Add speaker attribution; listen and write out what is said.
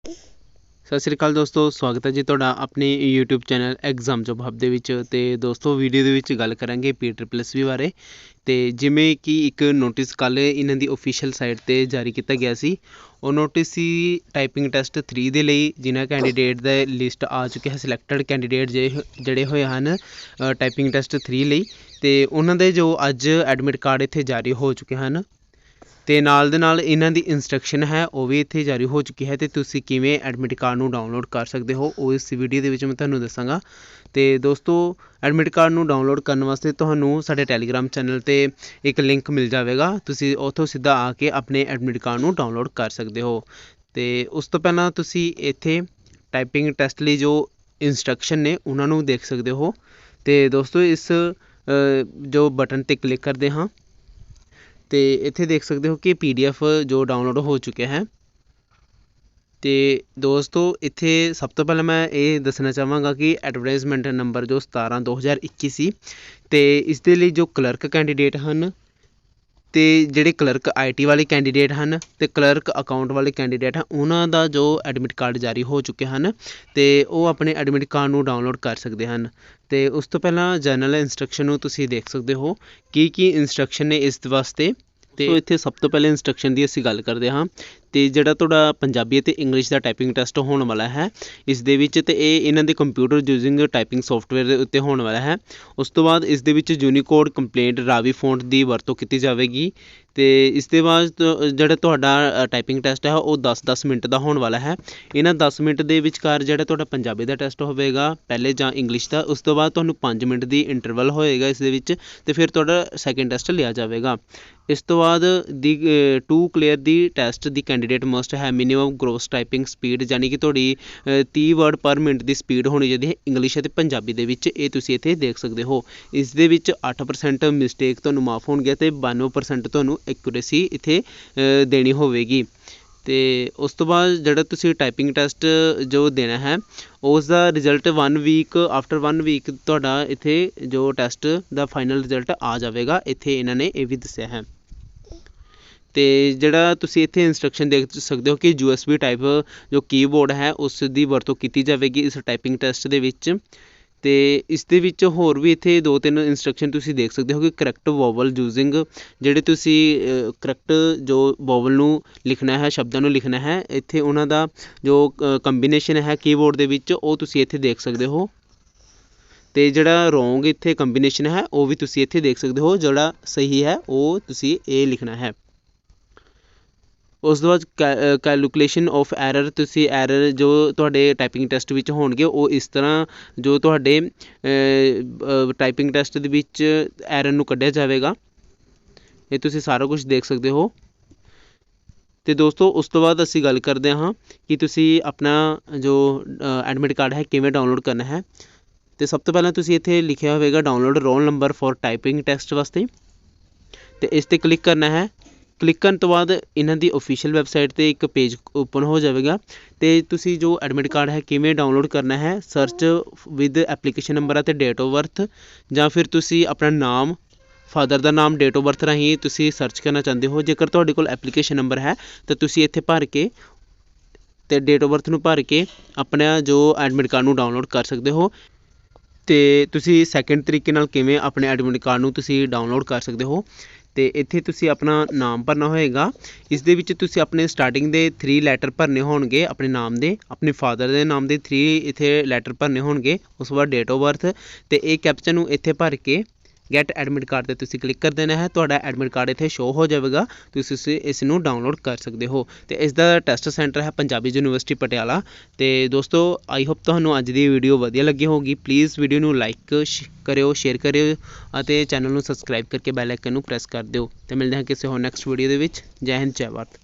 Speaker 1: ਸਤਿ ਸ਼੍ਰੀ ਅਕਾਲ ਦੋਸਤੋ, ਸਵਾਗਤ ਹੈ ਜੀ ਤੁਹਾਡਾ ਆਪਣੇ YouTube ਚੈਨਲ ਐਗਜ਼ਾਮ ਜੋਬ ਹੱਬ ਦੇ ਵਿੱਚ। ਤੇ ਦੋਸਤੋ ਵੀਡੀਓ ਦੇ ਵਿੱਚ ਗੱਲ ਕਰਾਂਗੇ PSSB ਬਾਰੇ। ਤੇ ਜਿਵੇਂ ਕਿ ਇੱਕ ਨੋਟਿਸ ਕੱਲ੍ਹ ਇਹਨਾਂ ਦੀ ਓਫੀਸ਼ੀਅਲ ਸਾਈਟ 'ਤੇ ਜਾਰੀ ਕੀਤਾ ਗਿਆ ਸੀ। ਉਹ ਨੋਟਿਸ ਸੀ ਟਾਈਪਿੰਗ ਟੈਸਟ 3 ਦੇ ਲਈ, ਜਿਨ੍ਹਾਂ ਕੈਂਡੀਡੇਟ ਦਾ ਲਿਸਟ ਆ ਚੁੱਕਿਆ ਹੈ, ਸਿਲੈਕਟਡ ਕੈਂਡੀਡੇਟ ਜਿਹੜੇ ਹੋਏ ਹਨ ਟਾਈਪਿੰਗ ਟੈਸਟ 3 ਲਈ। ਅਤੇ ਉਹਨਾਂ ਦੇ ਜੋ ਅੱਜ ਐਡਮਿਟ ਕਾਰਡ ਇੱਥੇ ਜਾਰੀ ਹੋ ਚੁੱਕੇ ਹਨ। ਅਤੇ ਨਾਲ ਦੇ ਨਾਲ ਇਹਨਾਂ ਦੀ ਇੰਸਟਰਕਸ਼ਨ ਹੈ ਉਹ ਵੀ ਇੱਥੇ ਜਾਰੀ ਹੋ ਚੁੱਕੀ ਹੈ। ਅਤੇ ਤੁਸੀਂ ਕਿਵੇਂ ਐਡਮਿਟ ਕਾਰਡ ਨੂੰ ਡਾਊਨਲੋਡ ਕਰ ਸਕਦੇ ਹੋ ਉਹ ਇਸ ਵੀਡੀਓ ਦੇ ਵਿੱਚ ਮੈਂ ਤੁਹਾਨੂੰ ਦੱਸਾਂਗਾ। ਅਤੇ ਦੋਸਤੋ ਐਡਮਿਟ ਕਾਰਡ ਨੂੰ ਡਾਊਨਲੋਡ ਕਰਨ ਵਾਸਤੇ ਤੁਹਾਨੂੰ ਸਾਡੇ ਟੈਲੀਗ੍ਰਾਮ ਚੈਨਲ 'ਤੇ ਇੱਕ ਲਿੰਕ ਮਿਲ ਜਾਵੇਗਾ। ਤੁਸੀਂ ਉੱਥੋਂ ਸਿੱਧਾ ਆ ਕੇ ਆਪਣੇ ਐਡਮਿਟ ਕਾਰਡ ਨੂੰ ਡਾਊਨਲੋਡ ਕਰ ਸਕਦੇ ਹੋ। ਅਤੇ ਉਸ ਤੋਂ ਪਹਿਲਾਂ ਤੁਸੀਂ ਇੱਥੇ ਟਾਈਪਿੰਗ ਟੈਸਟ ਲਈ ਜੋ ਇੰਸਟਰਕਸ਼ਨ ਨੇ ਉਹਨਾਂ ਨੂੰ ਦੇਖ ਸਕਦੇ ਹੋ। ਅਤੇ ਦੋਸਤੋ ਇਸ ਜੋ ਬਟਨ 'ਤੇ ਕਲਿੱਕ ਕਰਦੇ ਹਾਂ ਅਤੇ ਇੱਥੇ ਦੇਖ ਸਕਦੇ ਹੋ ਕਿ PDF ਜੋ ਡਾਊਨਲੋਡ ਹੋ ਚੁੱਕਿਆ ਹੈ। ਅਤੇ ਦੋਸਤੋ ਇੱਥੇ ਸਭ ਤੋਂ ਪਹਿਲਾਂ ਮੈਂ ਇਹ ਦੱਸਣਾ ਚਾਹਾਂਗਾ ਕਿ ਐਡਵਰਟਾਈਜ਼ਮੈਂਟ ਨੰਬਰ ਜੋ 17/2021 ਸੀ। ਅਤੇ ਇਸ ਦੇ ਲਈ ਜੋ ਕਲਰਕ ਕੈਂਡੀਡੇਟ ਹਨ ਅਤੇ ਜਿਹੜੇ ਕਲਰਕ IT ਵਾਲੇ ਕੈਂਡੀਡੇਟ ਹਨ ਅਤੇ ਕਲਰਕ ਅਕਾਊਂਟ ਵਾਲੇ ਕੈਂਡੀਡੇਟ ਹਨ, ਉਹਨਾਂ ਦਾ ਜੋ ਐਡਮਿਟ ਕਾਰਡ ਜਾਰੀ ਹੋ ਚੁੱਕੇ ਹਨ ਅਤੇ ਉਹ ਆਪਣੇ ਐਡਮਿਟ ਕਾਰਡ ਨੂੰ ਡਾਊਨਲੋਡ ਕਰ ਸਕਦੇ ਹਨ। ਅਤੇ ਉਸ ਤੋਂ ਪਹਿਲਾਂ ਜਨਰਲ ਇੰਸਟਰਕਸ਼ਨ ਨੂੰ ਤੁਸੀਂ ਦੇਖ ਸਕਦੇ ਹੋ ਕੀ ਇੰਸਟਰਕਸ਼ਨ ਨੇ ਇਸ ਵਾਸਤੇ। ਅਤੇ ਇੱਥੇ ਸਭ ਤੋਂ ਪਹਿਲੇ ਇੰਸਟਰਕਸ਼ਨ ਦੀ ਅਸੀਂ ਗੱਲ ਕਰਦੇ ਹਾਂ। ਅਤੇ ਜਿਹੜਾ ਤੁਹਾਡਾ ਪੰਜਾਬੀ ਅਤੇ ਇੰਗਲਿਸ਼ ਦਾ ਟਾਈਪਿੰਗ ਟੈਸਟ ਹੋਣ ਵਾਲਾ ਹੈ ਇਸ ਦੇ ਵਿੱਚ, ਅਤੇ ਇਹ ਇਹਨਾਂ ਦੇ ਕੰਪਿਊਟਰ ਯੂਜ਼ਿੰਗ ਟਾਈਪਿੰਗ ਸੋਫਟਵੇਅਰ ਦੇ ਉੱਤੇ ਹੋਣ ਵਾਲਾ ਹੈ। ਉਸ ਤੋਂ ਬਾਅਦ ਇਸ ਦੇ ਵਿੱਚ ਯੂਨੀਕੋਡ ਕੰਪਲੇਂਟ ਰਾਵੀ ਫੋਂਟ ਦੀ ਵਰਤੋਂ ਕੀਤੀ ਜਾਵੇਗੀ। ਅਤੇ ਇਸ ਦੇ ਬਾਅਦ ਜਿਹੜਾ ਤੁਹਾਡਾ ਟਾਈਪਿੰਗ ਟੈਸਟ ਹੈ ਉਹ 10-10 ਮਿੰਟ ਦਾ ਹੋਣ ਵਾਲਾ ਹੈ। ਇਹਨਾਂ 10 ਮਿੰਟ ਦੇ ਵਿਚਕਾਰ ਜਿਹੜਾ ਤੁਹਾਡਾ ਪੰਜਾਬੀ ਦਾ ਟੈਸਟ ਹੋਵੇਗਾ ਪਹਿਲੇ, ਜਾਂ ਇੰਗਲਿਸ਼ ਦਾ, ਉਸ ਤੋਂ ਬਾਅਦ ਤੁਹਾਨੂੰ 5 ਮਿੰਟ ਦੀ ਇੰਟਰਵਲ ਹੋਏਗਾ ਇਸ ਦੇ ਵਿੱਚ, ਅਤੇ ਫਿਰ ਤੁਹਾਡਾ ਸੈਕਿੰਡ ਟੈਸਟ ਲਿਆ ਜਾਵੇਗਾ। ਇਸ ਤੋਂ ਬਾਅਦ ਟੂ ਕਲੀਅਰ ਦੀ ਟੈਸਟ ਦੀ ਕੈਂਡੀਡੇਟ ਮਸਟ ਹੈ ਮਿਨੀਮਮ ਗਰੋਸ ਟਾਈਪਿੰਗ ਸਪੀਡ, ਯਾਨੀ ਕਿ ਤੁਹਾਡੀ 30 ਵਰਡ ਪਰ ਮਿੰਟ ਦੀ ਸਪੀਡ ਹੋਣੀ ਚਾਹੀਦੀ ਹੈ ਇੰਗਲਿਸ਼ ਅਤੇ ਪੰਜਾਬੀ ਦੇ ਵਿੱਚ। ਇਹ ਤੁਸੀਂ ਇੱਥੇ ਦੇਖ ਸਕਦੇ ਹੋ। ਇਸ ਦੇ ਵਿੱਚ 8% ਮਿਸਟੇਕ ਤੁਹਾਨੂੰ ਮਾਫ ਹੋਣਗੇ ਅਤੇ 92% ਤੁਹਾਨੂੰ ਐਕੂਰੇਸੀ ਇੱਥੇ ਦੇਣੀ ਹੋਵੇਗੀ। ਅਤੇ ਉਸ ਤੋਂ ਬਾਅਦ ਜਿਹੜਾ ਤੁਸੀਂ ਟਾਈਪਿੰਗ ਟੈਸਟ ਜੋ ਦੇਣਾ ਹੈ ਉਸ ਦਾ ਰਿਜ਼ਲਟ 1 ਵੀਕ ਆਫਟਰ 1 ਵੀਕ ਤੁਹਾਡਾ ਇੱਥੇ ਜੋ ਟੈਸਟ ਦਾ ਫਾਈਨਲ ਰਿਜ਼ਲਟ ਆ ਜਾਵੇਗਾ। ਇੱਥੇ ਇਹਨਾਂ ਨੇ ਇਹ ਵੀ ਦੱਸਿਆ ਹੈ। ਅਤੇ ਜਿਹੜਾ ਤੁਸੀਂ ਇੱਥੇ ਇੰਸਟਰਕਸ਼ਨ ਦੇਖ ਸਕਦੇ ਹੋ ਕਿ USB ਟਾਈਪ ਜੋ ਕੀਬੋਰਡ ਹੈ ਉਸ ਦੀ ਵਰਤੋਂ ਕੀਤੀ ਜਾਵੇਗੀ ਇਸ ਟਾਈਪਿੰਗ ਟੈਸਟ ਦੇ ਵਿੱਚ। ਅਤੇ ਇਸ ਦੇ ਵਿੱਚ ਹੋਰ ਵੀ ਇੱਥੇ 2-3 ਇੰਸਟਰਕਸ਼ਨ ਤੁਸੀਂ ਦੇਖ ਸਕਦੇ ਹੋ ਕਿ ਕਰੈਕਟ ਵੋਵਲ ਯੂਜ਼ਿੰਗ, ਜਿਹੜੇ ਤੁਸੀਂ ਕਰੈਕਟ ਜੋ ਵੋਵਲ ਨੂੰ ਲਿਖਣਾ ਹੈ, ਸ਼ਬਦਾਂ ਨੂੰ ਲਿਖਣਾ ਹੈ, ਇੱਥੇ ਉਹਨਾਂ ਦਾ ਜੋ ਕੰਬੀਨੇਸ਼ਨ ਹੈ ਕੀਬੋਰਡ ਦੇ ਵਿੱਚ ਉਹ ਤੁਸੀਂ ਇੱਥੇ ਦੇਖ ਸਕਦੇ ਹੋ। ਅਤੇ ਜਿਹੜਾ ਰੋਂਗ ਇੱਥੇ ਕੰਬੀਨੇਸ਼ਨ ਹੈ ਉਹ ਵੀ ਤੁਸੀਂ ਇੱਥੇ ਦੇਖ ਸਕਦੇ ਹੋ। ਜਿਹੜਾ ਸਹੀ ਹੈ ਉਹ ਤੁਸੀਂ ਇਹ ਲਿਖਣਾ ਹੈ। ਉਸ ਤੋਂ ਬਾਅਦ ਕੈਲਕੂਲੇਸ਼ਨ ਆਫ ਐਰਰ, ਤੁਸੀਂ ਐਰਰ ਜੋ ਤੁਹਾਡੇ ਟਾਈਪਿੰਗ ਟੈਸਟ ਵਿੱਚ ਹੋਣਗੇ ਉਹ ਇਸ ਤਰ੍ਹਾਂ ਜੋ ਤੁਹਾਡੇ ਟਾਈਪਿੰਗ ਟੈਸਟ ਦੇ ਵਿੱਚ ਐਰਰ ਨੂੰ ਕੱਢਿਆ ਜਾਵੇਗਾ। ਇਹ ਤੁਸੀਂ ਸਾਰਾ ਕੁਝ ਦੇਖ ਸਕਦੇ ਹੋ। ਅਤੇ ਦੋਸਤੋ ਉਸ ਤੋਂ ਬਾਅਦ ਅਸੀਂ ਗੱਲ ਕਰਦੇ ਹਾਂ ਕਿ ਤੁਸੀਂ ਆਪਣਾ ਜੋ ਐਡਮਿਟ ਕਾਰਡ ਹੈ ਕਿਵੇਂ ਡਾਊਨਲੋਡ ਕਰਨਾ ਹੈ। ਅਤੇ ਸਭ ਤੋਂ ਪਹਿਲਾਂ ਤੁਸੀਂ ਇੱਥੇ ਲਿਖਿਆ ਹੋਵੇਗਾ download roll number for typing test ਵਾਸਤੇ, ਅਤੇ ਇਸ 'ਤੇ ਕਲਿੱਕ ਕਰਨਾ ਹੈ। ਕਲਿੱਕ ਕਰਨ ਤੋਂ ਬਾਅਦ ਇਹਨਾਂ ਦੀ ਓਫੀਸ਼ੀਅਲ ਵੈਬਸਾਈਟ 'ਤੇ ਇੱਕ ਪੇਜ ਓਪਨ ਹੋ ਜਾਵੇਗਾ। ਅਤੇ ਤੁਸੀਂ ਜੋ ਐਡਮਿਟ ਕਾਰਡ ਹੈ ਕਿਵੇਂ ਡਾਊਨਲੋਡ ਕਰਨਾ ਹੈ, ਸਰਚ ਵਿਦ ਐਪਲੀਕੇਸ਼ਨ ਨੰਬਰ ਅਤੇ ਡੇਟ ਆਫ ਬਰਥ, ਜਾਂ ਫਿਰ ਤੁਸੀਂ ਆਪਣਾ ਨਾਮ, ਫਾਦਰ ਦਾ ਨਾਮ ਡੇਟ ਆਫ ਬਰਥ ਰਾਹੀਂ ਤੁਸੀਂ ਸਰਚ ਕਰਨਾ ਚਾਹੁੰਦੇ ਹੋ। ਜੇਕਰ ਤੁਹਾਡੇ ਕੋਲ ਐਪਲੀਕੇਸ਼ਨ ਨੰਬਰ ਹੈ ਤਾਂ ਤੁਸੀਂ ਇੱਥੇ ਭਰ ਕੇ ਅਤੇ ਡੇਟ ਆਫ ਬਰਥ ਨੂੰ ਭਰ ਕੇ ਆਪਣਾ ਜੋ ਐਡਮਿਟ ਕਾਰਡ ਨੂੰ ਡਾਊਨਲੋਡ ਕਰ ਸਕਦੇ ਹੋ। ਅਤੇ ਤੁਸੀਂ ਸੈਕਿੰਡ ਤਰੀਕੇ ਨਾਲ ਕਿਵੇਂ ਆਪਣੇ ਐਡਮਿਟ ਕਾਰਡ ਨੂੰ ਤੁਸੀਂ ਡਾਊਨਲੋਡ ਕਰ ਸਕਦੇ ਹੋ। ਅਤੇ ਇੱਥੇ ਤੁਸੀਂ ਆਪਣਾ ਨਾਮ ਭਰਨਾ ਹੋਏਗਾ। ਇਸ ਦੇ ਵਿੱਚ ਤੁਸੀਂ ਆਪਣੇ ਸਟਾਰਟਿੰਗ ਦੇ 3 ਲੈਟਰ ਭਰਨੇ ਹੋਣਗੇ ਆਪਣੇ ਨਾਮ ਦੇ, ਆਪਣੇ ਫਾਦਰ ਦੇ ਨਾਮ ਦੇ 3 ਇੱਥੇ ਲੈਟਰ ਭਰਨੇ ਹੋਣਗੇ। ਉਸ ਤੋਂ ਬਾਅਦ ਡੇਟ ਆਫ ਬਰਥ, ਅਤੇ ਇਹ ਕੈਪਚਰ ਨੂੰ ਇੱਥੇ ਭਰ ਕੇ ਗੈਟ ਐਡਮਿਟ ਕਾਰਡ 'ਤੇ ਤੁਸੀਂ ਕਲਿੱਕ ਕਰ ਦੇਣਾ ਹੈ। ਤੁਹਾਡਾ ਐਡਮਿਟ ਕਾਰਡ ਇੱਥੇ ਸ਼ੋਅ ਹੋ ਜਾਵੇਗਾ, ਤੁਸੀਂ ਇਸ ਨੂੰ ਡਾਊਨਲੋਡ ਕਰ ਸਕਦੇ ਹੋ। ਅਤੇ ਇਸ ਦਾ ਟੈਸਟ ਸੈਂਟਰ ਹੈ ਪੰਜਾਬੀ ਯੂਨੀਵਰਸਿਟੀ ਪਟਿਆਲਾ। ਅਤੇ ਦੋਸਤੋ ਆਈ ਹੋਪ ਤੁਹਾਨੂੰ ਅੱਜ ਦੀ ਵੀਡੀਓ ਵਧੀਆ ਲੱਗੀ ਹੋਊਗੀ। ਪਲੀਜ਼ ਵੀਡੀਓ ਨੂੰ ਲਾਈਕ ਕਰਿਓ, ਸ਼ੇਅਰ ਕਰਿਓ ਅਤੇ ਚੈਨਲ ਨੂੰ ਸਬਸਕ੍ਰਾਈਬ ਕਰਕੇ ਬੈਲ ਆਈਕਨ ਨੂੰ ਪ੍ਰੈਸ ਕਰ ਦਿਓ। ਅਤੇ ਮਿਲਦੇ ਹਾਂ ਕਿਸੇ ਹੋਰ ਨੈਕਸਟ ਵੀਡੀਓ ਦੇ ਵਿੱਚ। ਜੈ ਹਿੰਦ, ਜੈ ਭਾਰਤ।